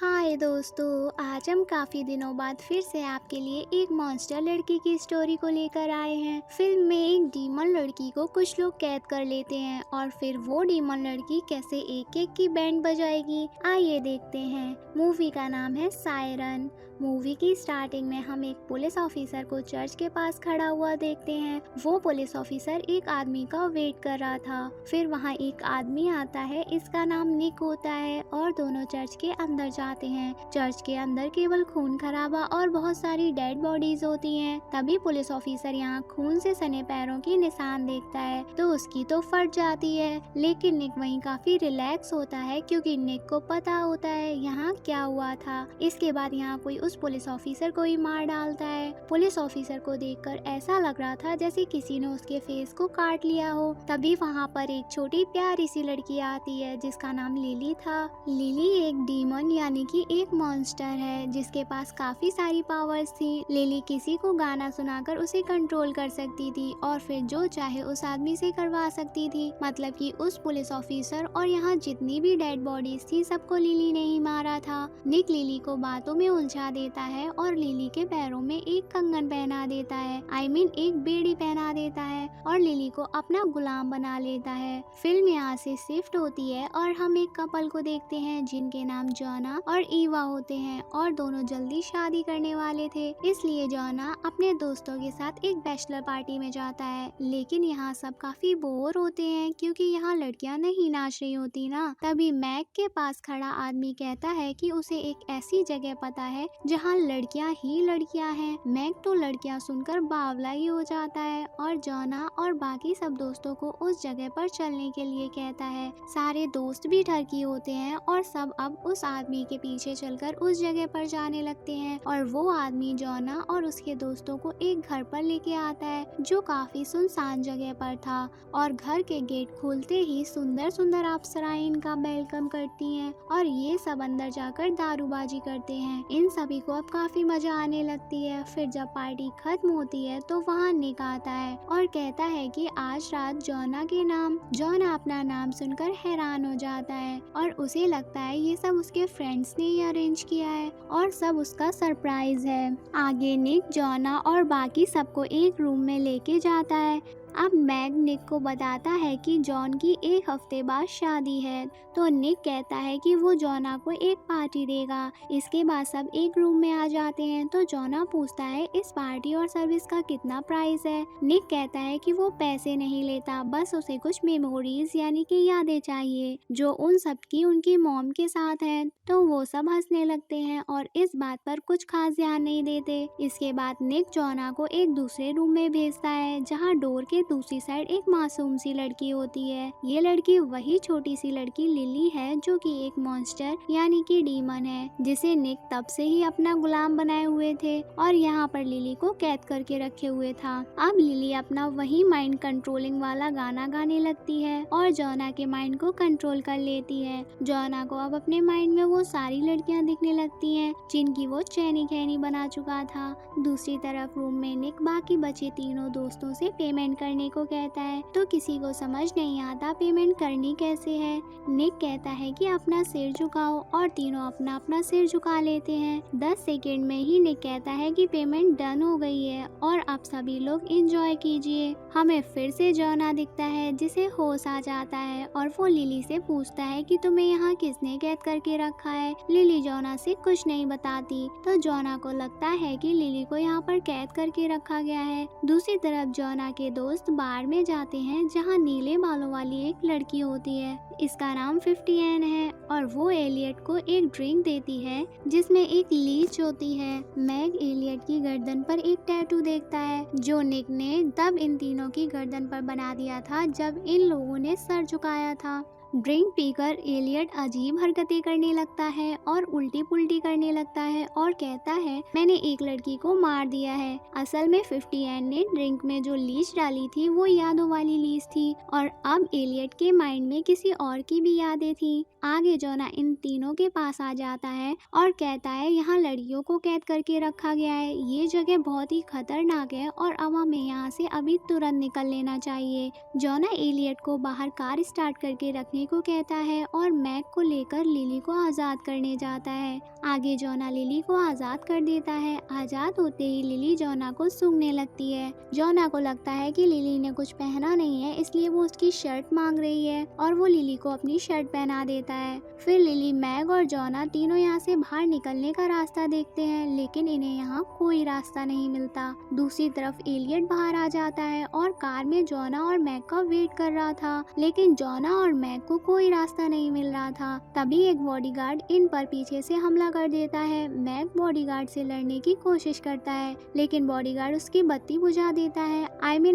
हाय दोस्तों, आज हम काफ़ी दिनों बाद फिर से आपके लिए एक मॉन्स्टर लड़की की स्टोरी को लेकर आए हैं। फिल्म में एक डीमन लड़की को कुछ लोग कैद कर लेते हैं और फिर वो डीमन लड़की कैसे एक एक की बैंड बजाएगी, आइए देखते हैं। मूवी का नाम है सायरन। मूवी की स्टार्टिंग में हम एक पुलिस ऑफिसर को चर्च के पास खड़ा हुआ देखते हैं। वो पुलिस ऑफिसर एक आदमी का वेट कर रहा था। फिर वहाँ एक आदमी आता है, इसका नाम निक होता है और दोनों चर्च के अंदर जाते हैं। चर्च के अंदर केवल खून खराबा और बहुत सारी डेड बॉडीज होती हैं। तभी पुलिस ऑफिसर यहाँ खून से सने पैरों की निशान देखता है तो उसकी तो फट जाती है, लेकिन निक वहीं काफी रिलैक्स होता है क्योंकि निक को पता होता है यहाँ क्या हुआ था। इसके बाद यहाँ कोई उस पुलिस ऑफिसर को ही मार डालता है। पुलिस ऑफिसर को देखकर ऐसा लग रहा था जैसे किसी ने उसके फेस को काट लिया हो। तभी वहाँ पर एक छोटी प्यारी सी लड़की आती है जिसका नाम लिली था। लिली एक डीमन यानी कि एक मॉन्स्टर है जिसके पास काफी सारी पावर्स थी। लिली किसी को गाना सुनाकर उसे कंट्रोल कर सकती थी और फिर जो चाहे उस आदमी से करवा सकती थी। मतलब कि उस पुलिस ऑफिसर और यहाँ जितनी भी डेड बॉडीज थी सबको लिली ने ही मारा था। निक लिली को बातों में उलझा देता है और लिली के पैरों में एक कंगन पहना देता है, एक बेड़ी पहना देता है और लिली को अपना गुलाम बना लेता है। फिल्म यहाँ से शिफ्ट होती है और हम एक कपल को देखते हैं जिनके नाम जोना और ईवा होते हैं और दोनों जल्दी शादी करने वाले थे। इसलिए जोना अपने दोस्तों के साथ एक बैचलर पार्टी में जाता है, लेकिन यहाँ सब काफी बोर होते हैं क्योंकि यहाँ लड़कियाँ नहीं नाच रही होती ना। तभी मैक के पास खड़ा आदमी कहता है कि उसे एक ऐसी जगह पता है जहाँ लड़कियाँ ही लड़कियाँ हैं। मैक तो लड़कियाँ सुनकर बावला ही हो जाता है और जोना और बाकी सब दोस्तों को उस जगह पर चलने के लिए कहता है। सारे दोस्त भी ठरकी होते हैं और सब अब उस आदमी के पीछे चलकर उस जगह पर जाने लगते हैं और वो आदमी जोना और उसके दोस्तों को एक घर पर लेके आता है जो काफी सुनसान जगह पर था और घर के गेट खोलते ही सुंदर सुंदर अप्सराएं इनका वेलकम करती हैं और ये सब अंदर जाकर दारूबाजी करते हैं। इन सभी को अब काफी मजा आने लगती है। फिर जब पार्टी खत्म होती है तो वहाँ निक आता है और कहता है कि आज रात जोना अपना नाम सुनकर हैरान हो जाता है और उसे लगता है ये सब उसके फ्रेंड्स ने ही अरेंज किया है और सब उसका सरप्राइज है। आगे निक जोना और बाकी सबको एक रूम में लेके जाता है। अब मैग निक को बताता है कि जॉन की एक हफ्ते बाद शादी है तो निक कहता है कि वो जोना को एक पार्टी देगा। इसके बाद सब एक रूम में आ जाते हैं तो जोना पूछता है इस पार्टी और सर्विस का कितना प्राइस है। निक कहता है कि वो पैसे नहीं लेता, बस उसे कुछ मेमोरीज यानी कि यादें चाहिए जो उन सब की उनकी मॉम के साथ है। तो वो सब हंसने लगते हैं और इस बात पर कुछ खास ध्यान नहीं देते। इसके बाद निक जोना को एक दूसरे रूम में भेजता है जहाँ डोर के दूसरी साइड एक मासूम सी लड़की होती है। ये लड़की वही छोटी सी लड़की लिली है जो कि एक मॉन्स्टर यानी कि डीमन है जिसे निक तब से ही अपना गुलाम बनाए हुए थे और यहाँ पर लिली को कैद करके रखे हुए था। अब लिली अपना वही माइंड कंट्रोलिंग वाला गाना गाने लगती है और जोना के माइंड को कंट्रोल कर लेती है। जोना को अब अपने माइंड में वो सारी लड़कियां दिखने लगती हैं जिनकी वो चैनी खैनी बना चुका था। दूसरी तरफ रूम में निक बाकी बचे तीनों दोस्तों से पेमेंट करने को कहता है तो किसी को समझ नहीं आता पेमेंट करनी कैसे है। निक कहता है कि अपना सिर झुकाओ और तीनों अपना अपना सिर झुका लेते हैं। 10 सेकेंड में ही निक कहता है कि पेमेंट डन हो गई है और अब सभी लोग एंजॉय कीजिए। हमें फिर से जोना दिखता है जिसे होश आ जाता है और वो लिली से पूछता है कि तुम्हें यहाँ किसने कैद करके रखा है। लिली जोना से कुछ नहीं बताती तो जोना को लगता है कि लिली को यहाँ पर कैद करके रखा गया है। दूसरी तरफ जोना के दोस्त बार में जाते हैं जहाँ नीले बालों वाली एक लड़की होती है, इसका नाम 50 है और वो एलियट को एक ड्रिंक देती है जिसमें एक लीच होती है। मैग एलियट की गर्दन पर एक टैटू देखता है जो निक ने तब इन तीनों की गर्दन पर बना दिया था जब इन लोगों ने सर झुकाया था। ड्रिंक पीकर एलियट अजीब हरकतें करने लगता है और उल्टी पुल्टी करने लगता है और कहता है मैंने एक लड़की को मार दिया है। असल में 50 ने ड्रिंक में जो लीच डाली थी वो यादों वाली लीच थी और अब एलियट के माइंड में किसी और की भी यादें थी। आगे जोना इन तीनों के पास आ जाता है और कहता है यहाँ लड़कियों को कैद करके रखा गया है, ये जगह बहुत ही खतरनाक है और अब हमें यहाँ से अभी तुरंत निकल लेना चाहिए। जोना एलियट को बाहर कार स्टार्ट करके रखने देखने को कहता है और मैग को लेकर लिली को आज़ाद करने जाता है। आगे जोना लिली को आज़ाद कर देता है। आज़ाद होते ही लिली जोना को सूंघने लगती है। जोना को लगता है कि लिली ने कुछ पहना नहीं है, इसलिए वो उसकी शर्ट मांग रही है और वो लिली को अपनी शर्ट पहना देता है। फिर लिली, मैग और जोना तीनों यहाँ से बाहर निकलने का रास्ता देखते हैं, लेकिन इन्हें यहाँ कोई रास्ता नहीं मिलता। दूसरी तरफ एलियट बाहर आ जाता है और कार में जोना और मैग का वेट कर रहा था, लेकिन जोना और मैग को कोई रास्ता नहीं मिल रहा था। तभी एक बॉडीगार्ड इन पर पीछे से हमला कर देता है। मैग बॉडीगार्ड से लड़ने की कोशिश करता है, लेकिन बॉडीगार्ड उसकी बत्ती बुझा देता है।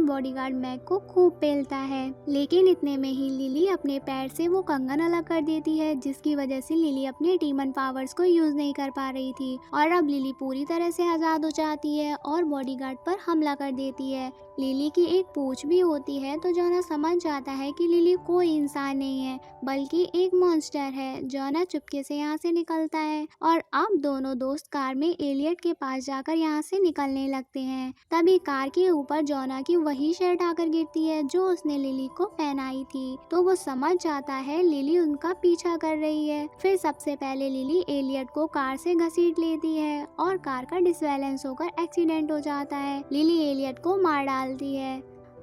बॉडीगार्ड मैग को खूब पेलता है, लेकिन इतने में ही लिली अपने पैर से वो कंगन अलग कर देती है, जिसकी वजह से लिली अपने डीमन पावर्स को यूज नहीं कर पा रही थी। और अब लिली पूरी तरह से आज़ाद हो जाती है और बॉडीगार्ड पर हमला कर देती है। लिली की एक पूंछ भी होती है, तो जोना समझ जाता है कि लिली कोई इंसान नहीं है बल्कि एक मॉन्स्टर है। जोना चुपके से यहाँ से निकलता है और अब दोनों दोस्त कार में एलियट के पास जाकर यहाँ से निकलने लगते हैं। तभी कार के ऊपर जोना की वही शर्ट आकर गिरती है जो उसने लिली को पहनाई थी, तो वो समझ जाता है लिली उनका पीछा कर रही है। फिर सबसे पहले लिली एलियट को कार से घसीट लेती है और कार का डिसबैलेंस होकर एक्सीडेंट हो जाता है। लिली एलियट को मार डालती है।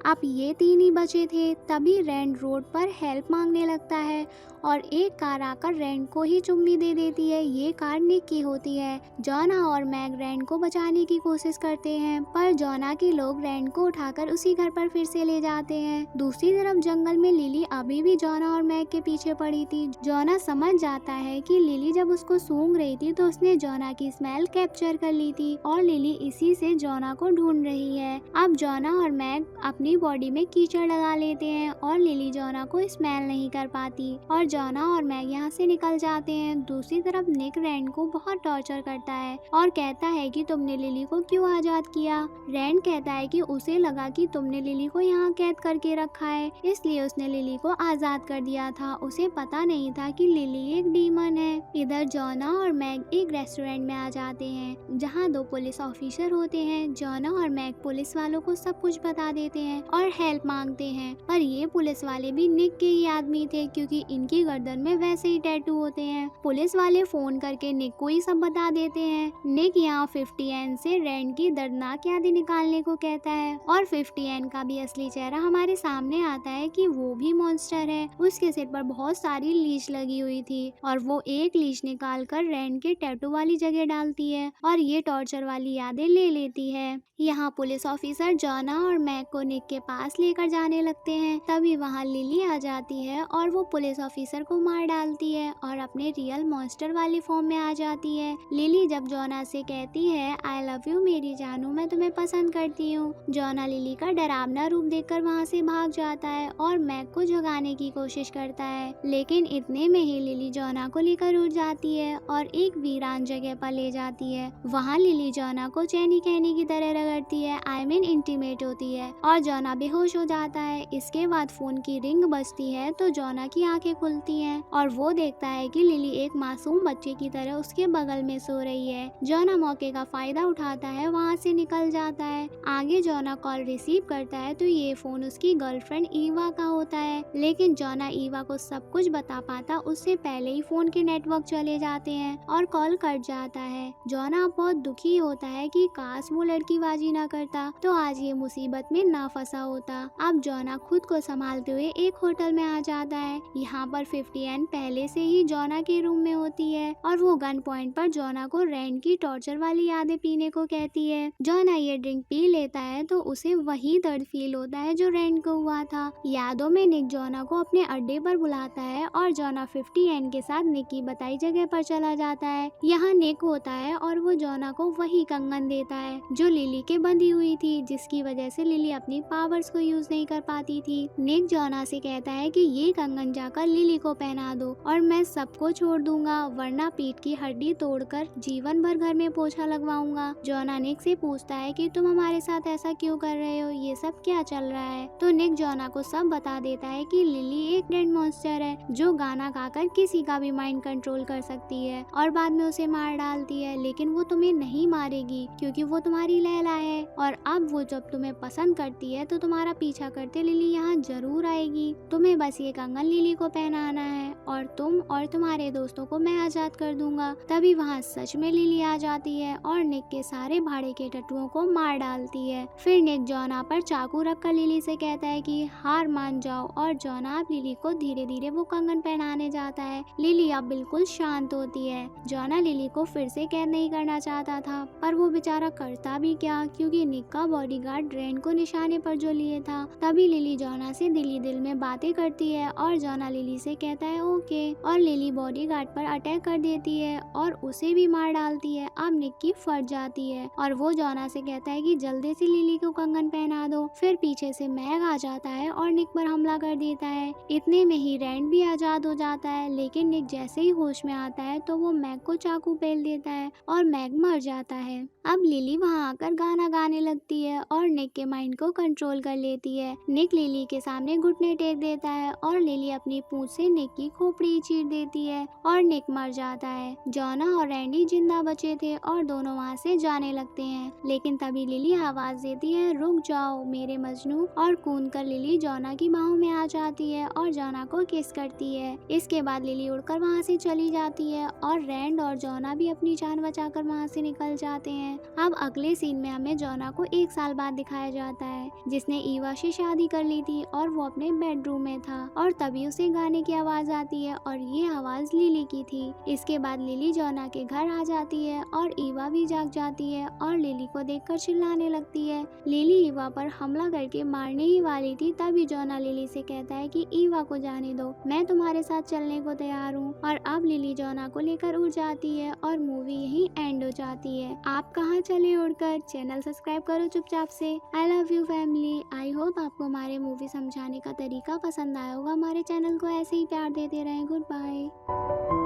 अब ये तीन ही बचे थे। तभी रैंड रोड पर हेल्प मांगने लगता है और एक कार आकर रैंड को ही चुम्मी दे देती है। ये कार निक की होती है। जोना और मैग रैंड को बचाने की कोशिश करते हैं, पर जोना के लोग रैंड को उठाकर उसी घर पर फिर से ले जाते हैं। दूसरी तरफ जंगल में लिली अभी भी जोना और मैग के पीछे पड़ी थी। जोना समझ जाता है कि लिली जब उसको सूंघ रही थी तो उसने जोना की स्मेल कैप्चर कर ली थी और लिली इसी से जोना को ढूंढ रही है। अब जोना और मैग अपनी बॉडी में कीचड़ लगा लेते हैं और लिली जोना को स्मेल नहीं कर पाती और जोना और मैग यहाँ से निकल जाते हैं। दूसरी तरफ निक रैंड को बहुत टॉर्चर करता है और कहता है कि तुमने लिली को क्यों आजाद किया। रैंड कहता है कि उसे लगा कि तुमने लिली को यहाँ कैद करके रखा है, इसलिए उसने लिली को आजाद कर दिया था। उसे पता नहीं था कि लिली एक डीमन है। इधर जोना और मैग एक रेस्टोरेंट में आ जाते हैं जहाँ दो पुलिस ऑफिसर होते हैं। जोना और मैग पुलिस वालों को सब कुछ बता देते हैं और हेल्प मांगते हैं, पर ये पुलिस वाले भी निक के ही आदमी थे क्योंकि इनकी गर्दन में वैसे ही टैटू होते हैं। पुलिस वाले फोन करके निक को ही सब बता देते हैं। निक यहाँ 50 एन से रैंड की दर्दनाक यादें निकालने को कहता है और 50 एन का भी असली चेहरा हमारे सामने आता है कि वो भी मॉन्स्टर है। उसके सिर पर बहुत सारी लीश लगी हुई थी और वो एक लीश निकाल कर रैंड के टैटू वाली जगह डालती है और ये टॉर्चर वाली यादें ले लेती है। यहाँ पुलिस ऑफिसर जोना और मैग को निक के पास लेकर जाने लगते हैं। तभी वहाँ लिली आ जाती है और वो पुलिस ऑफिसर को मार डालती है और अपने रियल मॉन्स्टर वाली फॉर्म में आ जाती है। लिली जब जोना से कहती है आई लव यू मेरी जानू, मैं तुम्हें पसंद करती हूँ, जोना लिली का डरावना रूप देखकर वहाँ से भाग जाता है और मैग को जगाने की कोशिश करता है, लेकिन इतने में ही लिली जोना को लेकर उड़ जाती है और एक वीरान जगह पर ले जाती है। वहाँ लिली जोना को चैनी कहनी की तरह रगड़ती है, आई मीन इंटीमेट होती है और जोना बेहोश हो जाता है। इसके बाद फोन की रिंग बजती है तो जोना की आंखें खुलती हैं और वो देखता है कि लिली एक मासूम बच्चे की तरह उसके बगल में सो रही है। जोना मौके का फायदा उठाता है, वहाँ से निकल जाता है। आगे जोना कॉल रिसीव करता है तो ये फोन उसकी गर्लफ्रेंड ईवा का होता है, लेकिन जोना ईवा को सब कुछ बता पाता उससे पहले ही फोन के नेटवर्क चले जाते हैं और कॉल कट जाता है। जोना बहुत दुखी होता है कि काश वो लड़कीबाजी ना करता तो आज ये मुसीबत में ना फंसा होता। अब जोना खुद को संभालते हुए एक होटल में आ जाता है। यहाँ पर 50 एन पहले से ही जोना के रूम में होती है और वो गन पॉइंट पर जोना को रैंड की टॉर्चर वाली यादें पीने को कहती है। जोना ये ड्रिंक पी लेता है तो उसे वही दर्द फील होता है जो रैंड को हुआ था। यादों में निक जोना को अपने अड्डे पर बुलाता है और जोना 50 एन के साथ निक की बताई जगह पर चला जाता है। यहाँ निक होता है और वो जोना को वही कंगन देता है जो लिली के बंधी हुई थी, जिसकी वजह से लिली अपनी पावर्स को यूज नहीं कर पाती थी। निक जोना से कहता है कि ये कंगन जाकर लिली को पहना दो और मैं सबको छोड़ दूंगा, वरना पीठ की हड्डी तोड़कर जीवन भर घर में पोछा लगवाऊंगा। जोना निक से पूछता है कि तुम हमारे साथ ऐसा क्यों कर रहे हो, ये सब क्या चल रहा है। तो निक जोना को सब बता देता है कि लिली एक ग्रैंड मॉन्स्टर है जो गाना गाकर किसी का भी माइंड कंट्रोल कर सकती है और बाद में उसे मार डालती है, लेकिन वो तुम्हें नहीं मारेगी क्योंकि वो तुम्हारी लैला है और अब वो जब तुम्हें पसंद करती है तो तुम्हारा पीछा करते लिली यहाँ जरूर आएगी। तुम्हें बस ये कंगन लिली को पहनाना है और तुम और तुम्हारे दोस्तों को मैं आजाद कर दूंगा। तभी वहाँ सच में लिली आ जाती है और निक के सारे भाड़े के टट्टुओं को मार डालती है। फिर निक जॉना पर चाकू रखकर लिली से कहता है कि हार मान जाओ और जॉना अब लिली को धीरे धीरे वो कंगन पहनाने जाता है। लिली अब बिल्कुल शांत होती है। जॉना लिली को फिर से कैद नहीं करना चाहता था, पर वो बेचारा करता भी क्या, क्योंकि निक का बॉडीगार्ड रेन को निशाने पर जो लिए था। तभी लिली जॉना से दिल ही दिल में बातें करती है और जॉना लिली से कहता है ओके, और लिली बॉडीगार्ड पर अटैक कर देती है और उसे भी मार डालती है। अब निक की फट जाती है और वो जॉना से कहता है कि जल्दी से लिली को कंगन पहना दो। फिर पीछे से मैग आ जाता है और निक पर हमला कर देता है। इतने में ही रैंड भी आजाद हो जाता है, लेकिन निक जैसे ही होश में आता है तो वो मैग को चाकू पेल देता है और मैग मर जाता है। अब लिली वहाँ आकर गाना गाने लगती है और निक के माइंड को कंट्रोल कर लेती है। निक लिली के सामने घुटने टेक देता है और लिली अपनी पूंछ से निक की खोपड़ी चीर देती है और निक मर जाता है। जॉना और रैंडी जिंदा बचे थे और दोनों वहाँ से जाने लगते हैं, लेकिन तभी लिली आवाज देती है रुक जाओ मेरे मजनू, और कूद कर लिली जॉना की बाहों में आ जाती है और जॉना को किस करती है। इसके बाद लिली उड़कर वहाँ से चली जाती है और रैंड और जॉना भी अपनी जान बचाकर वहाँ से निकल जाते हैं। अब अगले सीन में हमें जॉना को 1 साल बाद दिखाया जाता है, जिसने ईवा से शादी कर ली थी और वो अपने बेडरूम में था और तभी उसे गाने की आवाज आती है और ये आवाज लिली की थी। इसके बाद लिली जॉना के घर आ जाती है और ईवा भी जाग जाती है और लिली को देखकर चिल्लाने लगती है। लिली ईवा पर हमला करके मारने ही वाली थी, तभी जॉना लिली से कहता है कि ईवा को जाने दो, मैं तुम्हारे साथ चलने को तैयार हूँ। और अब लिली जॉना को लेकर उड़ जाती है और मूवी यहीं एंड हो जाती है। आप कहाँ चले उड़कर? चैनल सब्सक्राइब करो चुपचाप से। I love you family. I hope आपको हमारे मूवी समझाने का तरीका पसंद आया होगा। हमारे चैनल को ऐसे ही प्यार देते रहें। Good bye.